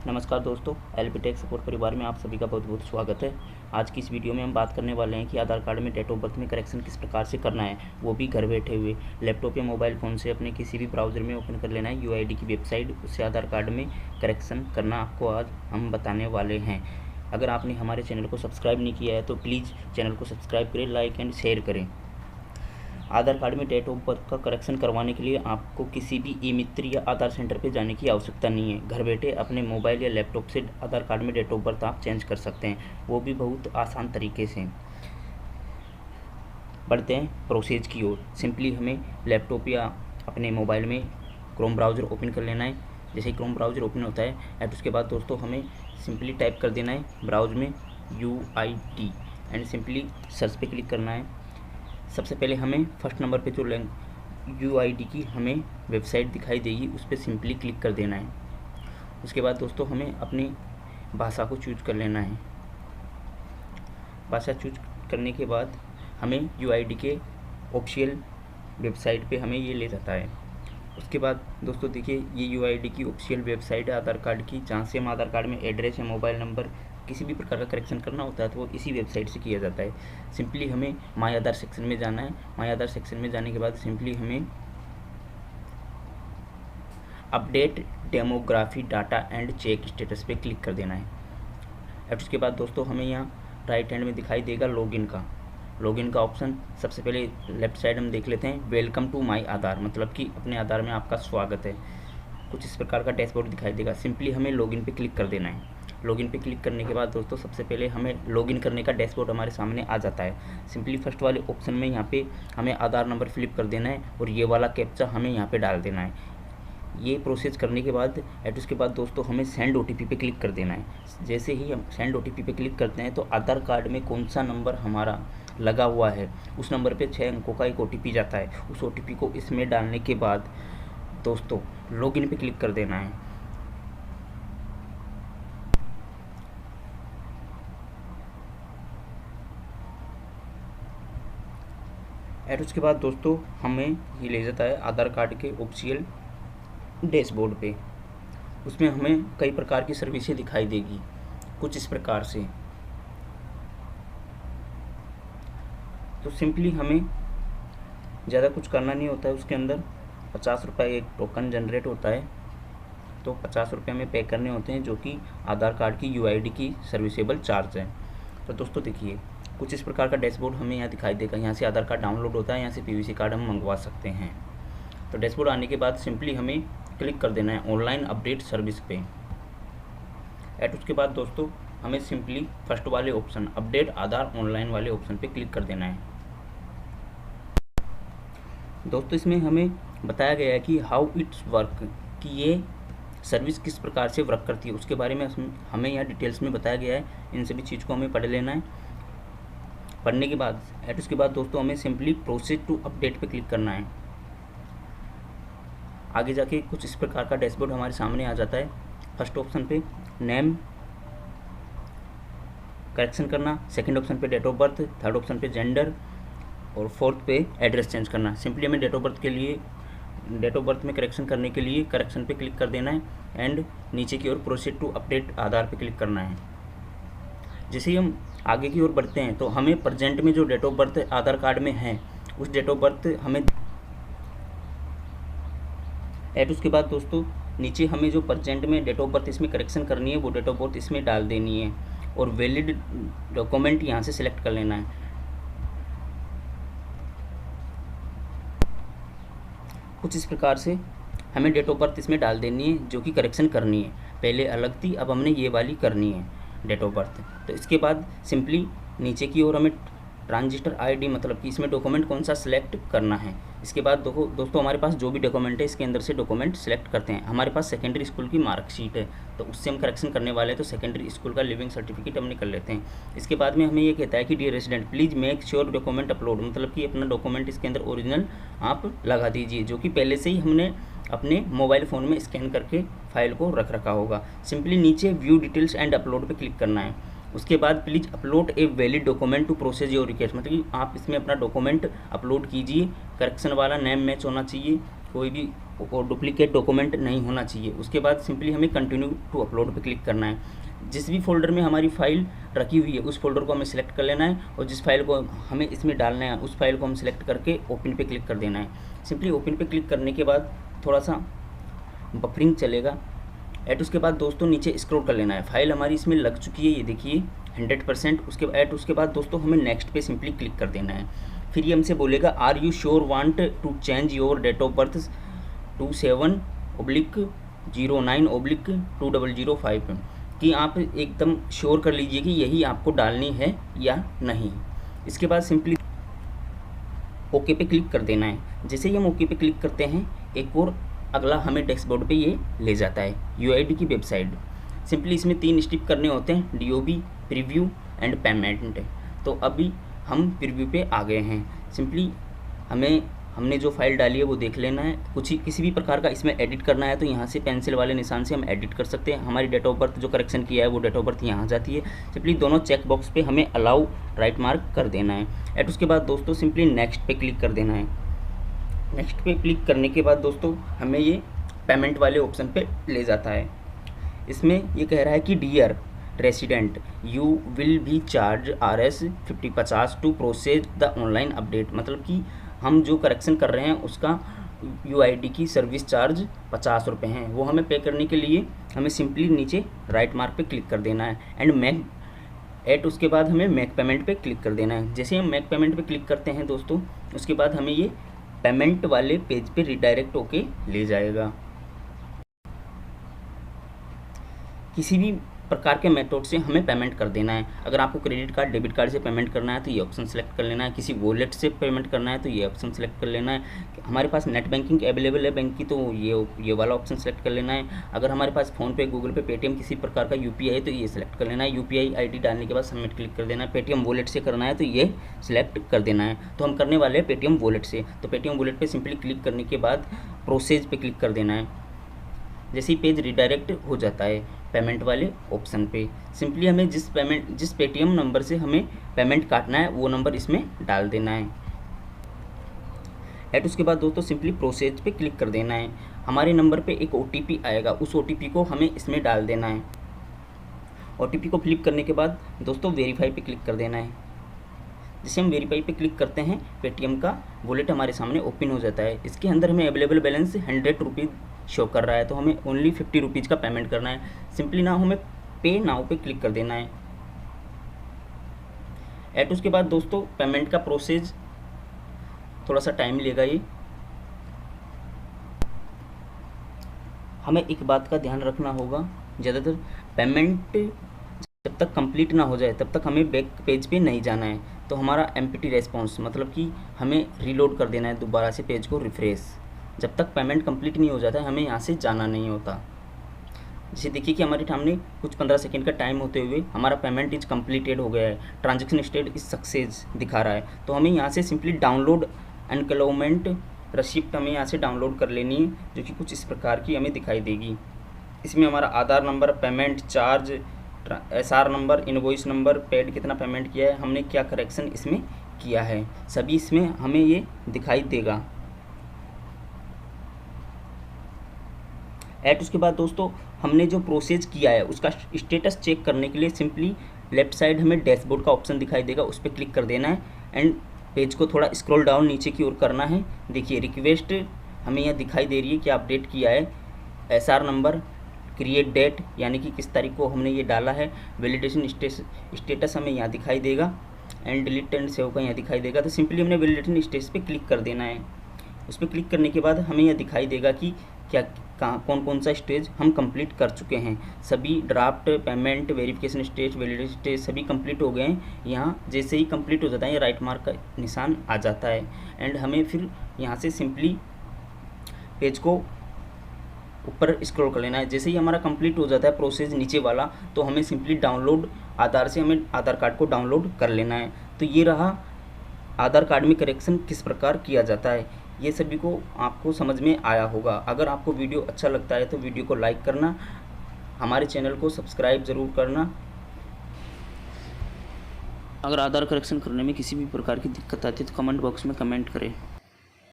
नमस्कार दोस्तों, LP tech support परिवार में आप सभी का बहुत बहुत स्वागत है। आज की इस वीडियो में हम बात करने वाले हैं कि आधार कार्ड में डेट ऑफ बर्थ में करेक्शन किस प्रकार से करना है, वो भी घर बैठे हुए। लैपटॉप या मोबाइल फ़ोन से अपने किसी भी ब्राउज़र में ओपन कर लेना है यूआईडी की वेबसाइट, उससे आधार कार्ड में करेक्शन करना आपको आज हम बताने वाले हैं। अगर आपने हमारे चैनल को सब्सक्राइब नहीं किया है तो प्लीज़ चैनल को सब्सक्राइब करें, लाइक एंड शेयर करें। आधार कार्ड में डेट ऑफ बर्थ का करेक्शन करवाने के लिए आपको किसी भी ई मित्र या आधार सेंटर पर जाने की आवश्यकता नहीं है। घर बैठे अपने मोबाइल या लैपटॉप से आधार कार्ड में डेट ऑफ बर्थ आप चेंज कर सकते हैं, वो भी बहुत आसान तरीके से। बढ़ते हैं प्रोसेस की ओर। सिंपली हमें लैपटॉप या अपने मोबाइल में क्रोम ब्राउज़र ओपन कर लेना है। जैसे ही क्रोम ब्राउज़र ओपन होता है एंड उसके बाद दोस्तों हमें सिंपली टाइप कर देना है ब्राउज़ में UID एंड सिंपली सर्च पे क्लिक करना है। सबसे पहले हमें फर्स्ट नंबर पे जो UID की हमें वेबसाइट दिखाई देगी उस पर सिंपली क्लिक कर देना है। उसके बाद दोस्तों हमें अपनी भाषा को चूज कर लेना है। भाषा चूज करने के बाद हमें UID के ऑफिशियल वेबसाइट पे हमें ये ले जाता है। उसके बाद दोस्तों देखिए ये UID की ऑफिशियल वेबसाइट है आधार कार्ड की, जहाँ से हम आधार कार्ड में एड्रेस या मोबाइल नंबर किसी भी प्रकार का करेक्शन करना होता है तो वो इसी वेबसाइट से किया जाता है। सिंपली हमें माय आधार सेक्शन में जाना है। माय आधार सेक्शन में जाने के बाद सिंपली हमें update demography data and check status पे क्लिक कर देना है। और उसके बाद दोस्तों हमें यहाँ राइट हैंड में दिखाई देगा लॉगिन का ऑप्शन। सबसे पहले लेफ्ट साइड हम देख लेते हैं वेलकम टू माय आधार, मतलब कि अपने आधार में आपका स्वागत है। कुछ इस प्रकार का डैशबोर्ड दिखाई देगा। सिंपली हमें लॉगिन पे क्लिक कर देना है। लॉगिन पे क्लिक करने के बाद दोस्तों सबसे पहले हमें लॉगिन करने का डैशबोर्ड हमारे सामने आ जाता है। सिंपली फर्स्ट वाले ऑप्शन में यहाँ पे हमें आधार नंबर फिलिप कर देना है और ये वाला कैप्चा हमें यहाँ पे डाल देना है। ये प्रोसेस करने के बाद उसके बाद दोस्तों हमें सेंड OTP पे क्लिक कर देना है। जैसे ही हम सेंड OTP पे क्लिक करते हैं तो आधार कार्ड में कौन सा नंबर हमारा लगा हुआ है उस नंबर पे 6 अंकों का एक OTP जाता है। उस OTP को इसमें डालने के बाद दोस्तों लॉगिन पे क्लिक कर देना है। और उसके बाद दोस्तों हमें ये ले जाता है आधार कार्ड के ऑफिशियल डैशबोर्ड पे। उसमें हमें कई प्रकार की सर्विसेज दिखाई देगी कुछ इस प्रकार से। तो सिंपली हमें ज़्यादा कुछ करना नहीं होता है। उसके अंदर 50 रुपये एक टोकन जनरेट होता है, तो 50 रुपये हमें पे करने होते हैं, जो कि आधार कार्ड की UID की सर्विसेबल चार्ज है। तो दोस्तों देखिए कुछ इस प्रकार का डैशबोर्ड हमें यहाँ दिखाई देगा। यहाँ से आधार कार्ड डाउनलोड होता है, यहाँ से PVC कार्ड हम मंगवा सकते हैं। तो डैशबोर्ड आने के बाद सिंपली हमें क्लिक कर देना है ऑनलाइन अपडेट सर्विस पे। एट उसके बाद दोस्तों हमें सिंपली फर्स्ट वाले ऑप्शन अपडेट आधार ऑनलाइन वाले ऑप्शन पे क्लिक कर देना है। दोस्तों इसमें हमें बताया गया है कि हाउ इट्स वर्क, कि ये सर्विस किस प्रकार से वर्क करती है उसके बारे में हमें यहाँ डिटेल्स में बताया गया है। इन सभी चीज़ को हमें पढ़ लेना है। पढ़ने के बाद उसके बाद दोस्तों हमें सिंपली प्रोसीड टू अपडेट पे क्लिक करना है। आगे जाके कुछ इस प्रकार का डैशबोर्ड हमारे सामने आ जाता है। फर्स्ट ऑप्शन पे नेम करेक्शन करना, सेकंड ऑप्शन पे date of birth, third option पे जेंडर और फोर्थ पे एड्रेस चेंज करना। सिंपली हमें डेट ऑफ बर्थ में करेक्शन करने के लिए करेक्शन पे क्लिक कर देना है एंड नीचे की ओर प्रोसीड टू अपडेट आधार पे क्लिक करना है। जैसे ही हम आगे की ओर बढ़ते हैं तो हमें प्रेजेंट में जो date of birth Aadhaar card में है उस डेट ऑफ बर्थ हमें उसके बाद दोस्तों नीचे हमें जो प्रेजेंट में डेट ऑफ बर्थ इसमें करेक्शन करनी है वो डेट ऑफ बर्थ इसमें डाल देनी है और वैलिड डॉक्यूमेंट यहाँ से सिलेक्ट कर लेना है। कुछ इस प्रकार से हमें डेट ऑफ बर्थ इसमें डाल देनी है जो कि करेक्शन करनी है। पहले अलग थी, अब हमने ये वाली करनी है डेट ऑफ बर्थ। तो इसके बाद सिंपली नीचे की ओर हमें ट्रांजिस्टर ID, मतलब कि इसमें डॉक्यूमेंट कौन सा सिलेक्ट करना है। इसके बाद दोस्तों हमारे पास जो भी डॉक्यूमेंट है इसके अंदर से डॉक्यूमेंट सिलेक्ट करते हैं। हमारे पास सेकेंडरी स्कूल की मार्कशीट है तो उससे हम करेक्शन करने वाले हैं, तो सेकेंडरी स्कूल का लिविंग सर्टिफिकेट हम निकल लेते हैं। इसके बाद में हमें ये कहता है कि dear resident please make sure document upload, मतलब कि अपना डॉक्यूमेंट इसके अंदर ओरिजिनल आप लगा दीजिए, जो कि पहले से ही हमने अपने मोबाइल फ़ोन में स्कैन करके फाइल को रख रखा होगा। सिंपली नीचे व्यू डिटेल्स एंड अपलोड पे क्लिक करना है। उसके बाद please upload a valid document to process your request, मतलब कि आप इसमें अपना डॉक्यूमेंट अपलोड कीजिए। करेक्शन वाला नेम मैच होना चाहिए कोई भी डुप्लीकेट डॉक्यूमेंट नहीं होना चाहिए। उसके बाद सिंपली हमें कंटिन्यू टू अपलोड पे क्लिक करना है। जिस भी फोल्डर में हमारी फ़ाइल रखी हुई है उस फोल्डर को हमें सिलेक्ट कर लेना है और जिस फाइल को हमें इसमें डालना है उस फाइल को हम सिलेक्ट करके ओपन पे क्लिक कर देना है। सिंपली ओपन पे क्लिक करने के बाद थोड़ा सा बफरिंग चलेगा एट उसके बाद दोस्तों नीचे स्क्रॉल कर लेना है। फाइल हमारी इसमें लग चुकी है, ये देखिए 100%। उसके बाद दोस्तों हमें नेक्स्ट पे सिंपली क्लिक कर देना है। फिर ये हमसे बोलेगा are you sure want to change your date of birth 27/09/2005 कि आप एकदम श्योर कर लीजिए कि यही आपको डालनी है या नहीं। इसके बाद सिंपली ओके पे क्लिक कर देना है। जैसे ही हम ओके पे क्लिक करते हैं एक और अगला हमें डैशबोर्ड पे ये ले जाता है यूआईडी की वेबसाइट। सिंपली इसमें 3 स्टेप करने होते हैं, डीओबी, प्रीव्यू एंड पेमेंट। तो अभी हम प्रीव्यू पे आ गए हैं। सिंपली हमने जो फाइल डाली है वो देख लेना है। किसी भी प्रकार का इसमें एडिट करना है तो यहाँ से पेंसिल वाले निशान से हम एडिट कर सकते हैं। हमारी डेट ऑफ बर्थ जो करेक्शन किया है वो डेट ऑफ बर्थ यहाँ जाती है। सिंपली दोनों चेक बॉक्स पे हमें अलाउ राइट मार्क कर देना है। एट उसके बाद दोस्तों सिंपली नेक्स्ट पे क्लिक कर देना है। नेक्स्ट पे क्लिक करने के बाद दोस्तों हमें ये पेमेंट वाले ऑप्शन पे ले जाता है। इसमें ये कह रहा है कि dear resident you will be charge Rs 50 to process the online update. मतलब कि हम जो करेक्शन कर रहे हैं उसका यूआईडी की सर्विस चार्ज 50 रुपये हैं। वो हमें पे करने के लिए हमें सिंपली नीचे राइट मार्क पे क्लिक कर देना है एंड उसके बाद हमें मेक पेमेंट पे क्लिक कर देना है। जैसे हम मेक पेमेंट पे क्लिक करते हैं दोस्तों उसके बाद हमें ये पेमेंट वाले पेज पे रिडायरेक्ट होके ले जाएगा। किसी भी प्रकार के मेथड से हमें पेमेंट कर देना है। अगर आपको क्रेडिट कार्ड, डेबिट कार्ड से पेमेंट करना है तो ये ऑप्शन सेलेक्ट कर लेना है। किसी वॉलेट से पेमेंट करना है तो ये ऑप्शन सेलेक्ट कर लेना है। हमारे पास नेट बैंकिंग अवेलेबल है बैंक की तो ये वाला ऑप्शन सेलेक्ट कर लेना है। अगर हमारे पास फ़ोनपे, गूगल पे, पेटीएम किसी प्रकार का यूपीआई है तो ये सिलेक्ट कर लेना है। यूपीआई आईडी डालने के बाद सबमिट क्लिक कर देना है। पेटीएम वॉलेट से करना है तो ये सिलेक्ट कर देना है। तो हम करने वाले हैं पेटीएम वॉलेट से, तो पेटीएम वॉलेट पर सिंपली क्लिक करने के बाद प्रोसेस पे क्लिक कर देना है। जैसे ही पेज रिडायरेक्ट हो जाता है पेमेंट वाले ऑप्शन पे, सिंपली हमें जिस पेटीएम नंबर से हमें पेमेंट काटना है वो नंबर इसमें डाल देना है। एट उसके बाद दोस्तों सिंपली प्रोसेस पे क्लिक कर देना है। हमारे नंबर पे एक ओटीपी आएगा, उस ओटीपी को हमें इसमें डाल देना है। ओटीपी को फिलिप करने के बाद दोस्तों वेरीफाई पे क्लिक कर देना है। जैसे हम वेरीफाई पे क्लिक करते हैं पेटीएम का वॉलेट हमारे सामने ओपन हो जाता है। इसके अंदर हमें अवेलेबल बैलेंस 100 रुपीज़ शो कर रहा है तो हमें ओनली 50 रुपीज़ का पेमेंट करना है। सिंपली ना हमें पे नाउ पे क्लिक कर देना है। एट उसके बाद दोस्तों पेमेंट का प्रोसेस थोड़ा सा टाइम लेगा। ये हमें एक बात का ध्यान रखना होगा, ज़्यादातर पेमेंट जब तक कंप्लीट ना हो जाए तब तक हमें बैक पेज पे नहीं जाना है। तो हमारा एम्प्टी रेस्पॉन्स मतलब कि हमें रीलोड कर देना है दोबारा से पेज को रिफ्रेश। जब तक पेमेंट कंप्लीट नहीं हो जाता है हमें यहाँ से जाना नहीं होता। जैसे देखिए कि हमारे सामने कुछ 15 सेकंड का टाइम होते हुए हमारा पेमेंट इज कंप्लीटेड हो गया है, ट्रांजैक्शन स्टेट इज सक्सेस दिखा रहा है। तो हमें यहाँ से सिंपली डाउनलोड एनकलोमेंट रिसिप्ट हमें यहाँ से डाउनलोड कर लेनी है, जो कि कुछ इस प्रकार की हमें दिखाई देगी। इसमें हमारा Aadhaar number, payment charge, SR number, invoice number, paid कितना पेमेंट किया है, हमने क्या करेक्शन इसमें किया है, सभी इसमें हमें ये दिखाई देगा। एट उसके बाद दोस्तों हमने जो प्रोसेस किया है उसका स्टेटस चेक करने के लिए सिंपली लेफ्ट साइड हमें डैशबोर्ड का ऑप्शन दिखाई देगा, उस पर क्लिक कर देना है एंड पेज को थोड़ा स्क्रॉल डाउन नीचे की ओर करना है। देखिए रिक्वेस्ट हमें यहाँ दिखाई दे रही है कि अपडेट किया है, SR नंबर, क्रिएट डेट यानी कि किस तारीख को हमने ये डाला है, वैलिडेशन स्टेटस हमें यहाँ दिखाई देगा एंड डिलीट एंड सेव का यहाँ दिखाई देगा। तो सिंपली हमने वैलिडेशन स्टेटस पे क्लिक कर देना है। उस पर क्लिक करने के बाद हमें यह दिखाई देगा कि क्या कौन सा स्टेज हम कंप्लीट कर चुके हैं। सभी draft, payment, verification stage, validation stage सभी कंप्लीट हो गए हैं। यहाँ जैसे ही कंप्लीट हो जाता है ये राइट मार्क का निशान आ जाता है एंड हमें फिर यहाँ से सिंपली पेज को ऊपर स्क्रॉल कर लेना है। जैसे ही हमारा कंप्लीट हो जाता है प्रोसेस नीचे वाला तो हमें सिंपली डाउनलोड आधार से हमें आधार कार्ड को डाउनलोड कर लेना है। तो ये रहा आधार कार्ड में करेक्शन किस प्रकार किया जाता है। ये सभी को आपको समझ में आया होगा। अगर आपको वीडियो अच्छा लगता है तो वीडियो को लाइक करना, हमारे चैनल को सब्सक्राइब ज़रूर करना। अगर आधार करेक्शन करने में किसी भी प्रकार की दिक्कत आती है तो कमेंट बॉक्स में कमेंट करें।